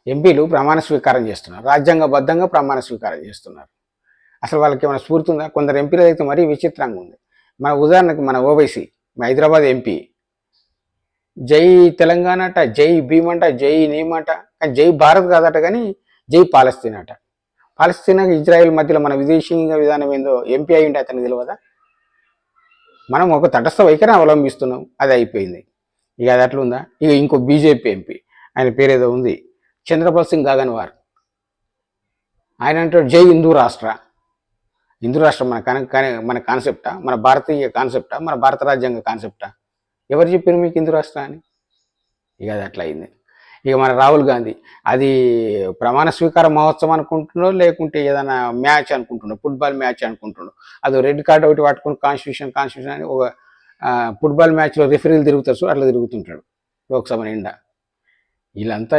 ఎంపీలు ప్రమాణ స్వీకారం చేస్తున్నారు, రాజ్యాంగబద్ధంగా ప్రమాణ స్వీకారం చేస్తున్నారు. అసలు వాళ్ళకి ఏమైనా స్ఫూర్తి ఉందా? కొందరు ఎంపీలు అయితే మరీ విచిత్రంగా ఉంది. మన ఉదాహరణకు మన ఓవైసీ హైదరాబాద్ ఎంపీ జై తెలంగాణ అట, జై భీమ్ అంట, జై నీమ్ అంట, కానీ జై భారత్ కాదట, కానీ జై పాలస్తీన్ అట. పాలస్తీనా ఇజ్రాయెల్ మధ్యలో మన విదేశీయ విధానం ఏందో ఎంపీ అయి ఉంటే అతనికి తెలియదా? మనం ఒక తటస్థ వైఖరి అవలంబిస్తున్నాం, అది అయిపోయింది. ఇక అది అట్లుందా? ఇక ఇంకో బీజేపీ ఎంపీ, ఆయన పేరేదో ఉంది, చంద్రపాల్ సింగ్ గగన్వార్. ఆయన అంటాడు జై హిందూ రాష్ట్ర. హిందూ రాష్ట్రం మన కాన్సెప్టా? మన భారతీయ కాన్సెప్టా? మన భారత రాజ్యాంగ కాన్సెప్టా? ఎవరు చెప్పారు మీకు హిందూ రాష్ట్ర అని? ఇక అది అట్లా అయింది. ఇక మన రాహుల్ గాంధీ అది ప్రమాణ స్వీకార మహోత్సవం అనుకుంటున్నాడు, లేకుంటే ఏదైనా మ్యాచ్ అనుకుంటున్నాడు, ఫుట్బాల్ మ్యాచ్ అనుకుంటున్నాడు. అది రెడ్ కార్డ్ ఒకటి పట్టుకుని కాన్స్టిట్యూషన్ అని ఒక ఫుట్బాల్ మ్యాచ్లో రిఫరీలు తిరుగుతారు, అట్లా తిరుగుతుంటాడు లోక్సభ నిండా. వీళ్ళంతా